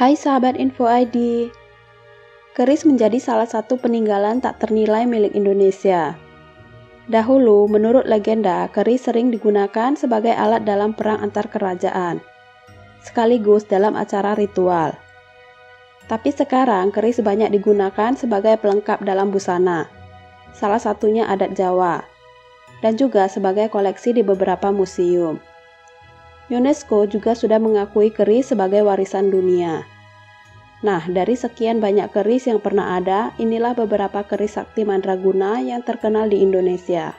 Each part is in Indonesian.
Hai sahabat Info ID, keris menjadi salah satu peninggalan tak ternilai milik Indonesia. Dahulu, menurut legenda, keris sering digunakan sebagai alat dalam perang antar kerajaan, sekaligus dalam acara ritual. Tapi sekarang, keris banyak digunakan sebagai pelengkap dalam busana, salah satunya adat Jawa, dan juga sebagai koleksi di beberapa museum. UNESCO juga sudah mengakui keris sebagai warisan dunia. Nah, dari sekian banyak keris yang pernah ada, inilah beberapa keris sakti mandraguna yang terkenal di Indonesia.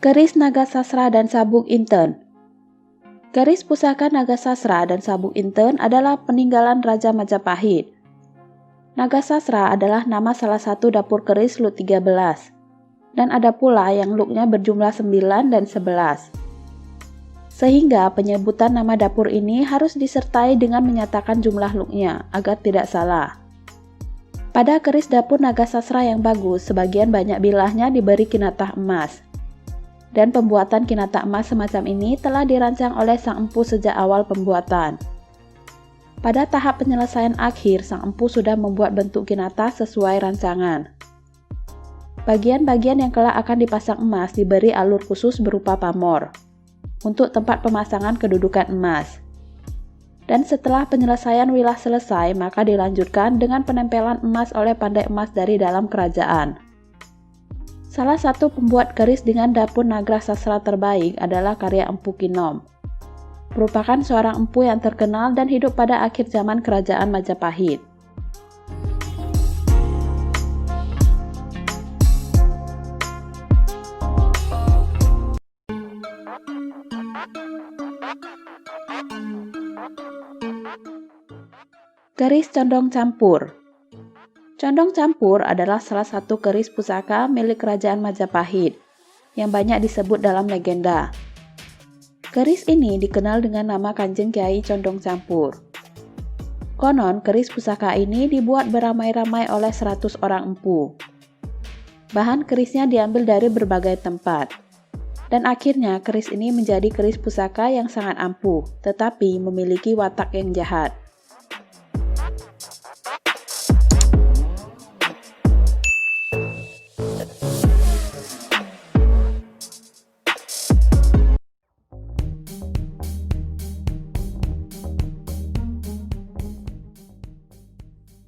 Keris Naga Sasra dan Sabuk Inten. Keris pusaka Naga Sasra dan Sabuk Inten adalah peninggalan Raja Majapahit. Naga Sasra adalah nama salah satu dapur keris Lut 13, dan ada pula yang Lutnya berjumlah 9 dan 11. Sehingga penyebutan nama dapur ini harus disertai dengan menyatakan jumlah Lutnya agar tidak salah. Pada keris dapur Naga Sasra yang bagus, sebagian banyak bilahnya diberi kinatah emas. Dan pembuatan kinatah emas semacam ini telah dirancang oleh sang empu sejak awal pembuatan. Pada tahap penyelesaian akhir, sang empu sudah membuat bentuk kinatah sesuai rancangan. Bagian-bagian yang kelak akan dipasang emas diberi alur khusus berupa pamor untuk tempat pemasangan kedudukan emas. Dan setelah penyelesaian wilah selesai, maka dilanjutkan dengan penempelan emas oleh pandai emas dari dalam kerajaan. Salah satu pembuat keris dengan dapur Naga Sasra terbaik adalah karya Empu Kinom. Merupakan seorang empu yang terkenal dan hidup pada akhir zaman kerajaan Majapahit. Keris Condong Campur. Condong Campur adalah salah satu keris pusaka milik kerajaan Majapahit yang banyak disebut dalam legenda. Keris ini dikenal dengan nama Kanjeng Kyai Condong Campur. Konon, keris pusaka ini dibuat beramai-ramai oleh 100 orang empu. Bahan kerisnya diambil dari berbagai tempat. Dan akhirnya keris ini menjadi keris pusaka yang sangat ampuh, tetapi memiliki watak yang jahat.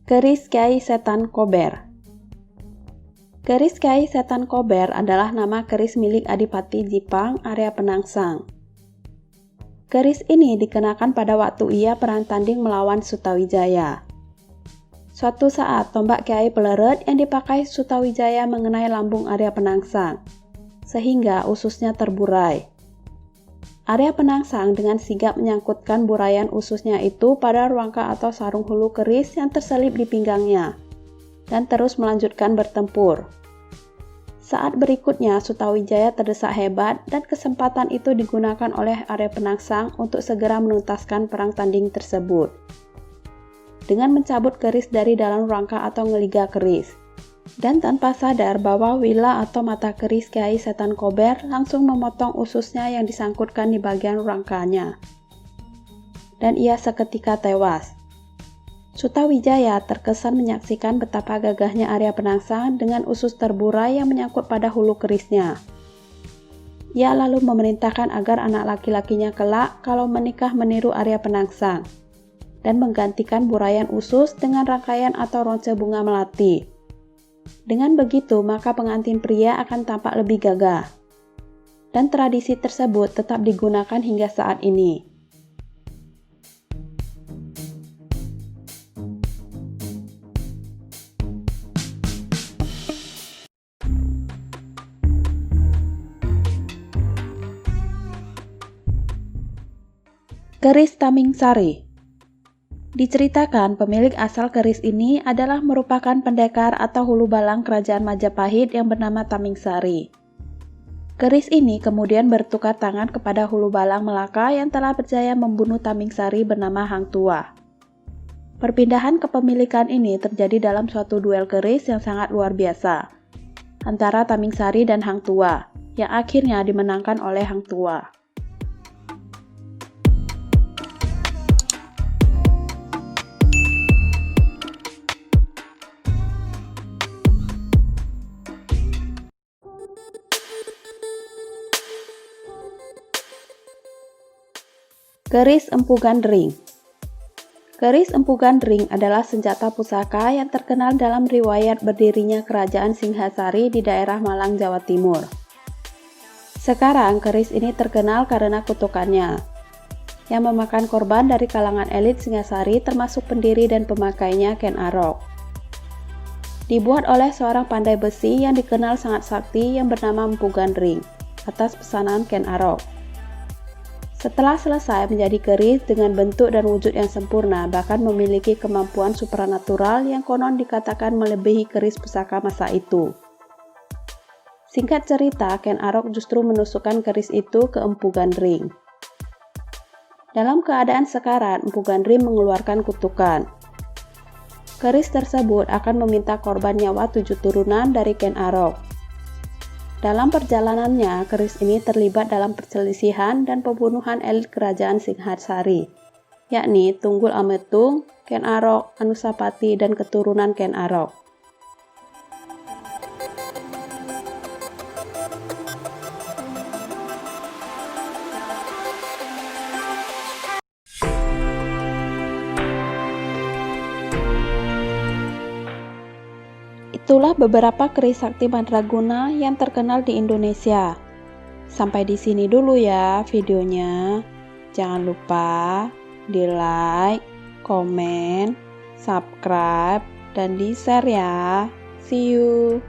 Keris Kyai Setan Kober. Keris Kyai Setan Kober adalah nama keris milik Adipati Jipang Arya Penangsang. Keris ini dikenakan pada waktu ia perang tanding melawan Sutawijaya. Suatu saat tombak Kyai Peleret yang dipakai Sutawijaya mengenai lambung Arya Penangsang, sehingga ususnya terburai. Arya Penangsang dengan sigap menyangkutkan burayan ususnya itu pada rangka atau sarung hulu keris yang terselip di pinggangnya, dan terus melanjutkan bertempur. Saat berikutnya Sutawijaya terdesak hebat dan kesempatan itu digunakan oleh Arya Penangsang untuk segera menuntaskan perang tanding tersebut. Dengan mencabut keris dari dalam rangka atau ngeliga keris. Dan tanpa sadar bahwa wila atau mata keris Kyai Setan Kober langsung memotong ususnya yang disangkutkan di bagian rangkanya. Dan ia seketika tewas. Sutawijaya terkesan menyaksikan betapa gagahnya Arya Penangsang dengan usus terburai yang menyangkut pada hulu kerisnya. Ia lalu memerintahkan agar anak laki-lakinya kelak kalau menikah meniru Arya Penangsang dan menggantikan burayan usus dengan rangkaian atau ronce bunga melati. Dengan begitu, maka pengantin pria akan tampak lebih gagah. Dan tradisi tersebut tetap digunakan hingga saat ini. Keris Taming Sari. Diceritakan pemilik asal keris ini adalah merupakan pendekar atau hulu balang kerajaan Majapahit yang bernama Taming Sari. Keris ini kemudian bertukar tangan kepada hulu balang Melaka yang telah berjaya membunuh Taming Sari bernama Hang Tuah. Perpindahan kepemilikan ini terjadi dalam suatu duel keris yang sangat luar biasa antara Tamingsari dan Hang Tuah, yang akhirnya dimenangkan oleh Hang Tuah. Keris Empu Gandring. Keris Empu Gandring adalah senjata pusaka yang terkenal dalam riwayat berdirinya Kerajaan Singhasari di daerah Malang, Jawa Timur. Sekarang keris ini terkenal karena kutukannya, yang memakan korban dari kalangan elit Singhasari termasuk pendiri dan pemakainya Ken Arok. Dibuat oleh seorang pandai besi yang dikenal sangat sakti yang bernama Empu Gandring atas pesanan Ken Arok. Setelah selesai menjadi keris dengan bentuk dan wujud yang sempurna, bahkan memiliki kemampuan supranatural yang konon dikatakan melebihi keris pusaka masa itu. Singkat cerita, Ken Arok justru menusukkan keris itu ke Empu Gandring. Dalam keadaan sekarat, Empu Gandring mengeluarkan kutukan. Keris tersebut akan meminta korban nyawa 7 turunan dari Ken Arok. Dalam perjalanannya, keris ini terlibat dalam perselisihan dan pembunuhan elit kerajaan Singhasari, yakni Tunggul Ametung, Ken Arok, Anusapati, dan keturunan Ken Arok. Itulah beberapa keris sakti mandraguna yang terkenal di Indonesia. Sampai di sini dulu ya videonya. Jangan lupa di like, komen, subscribe, dan di share ya. See you.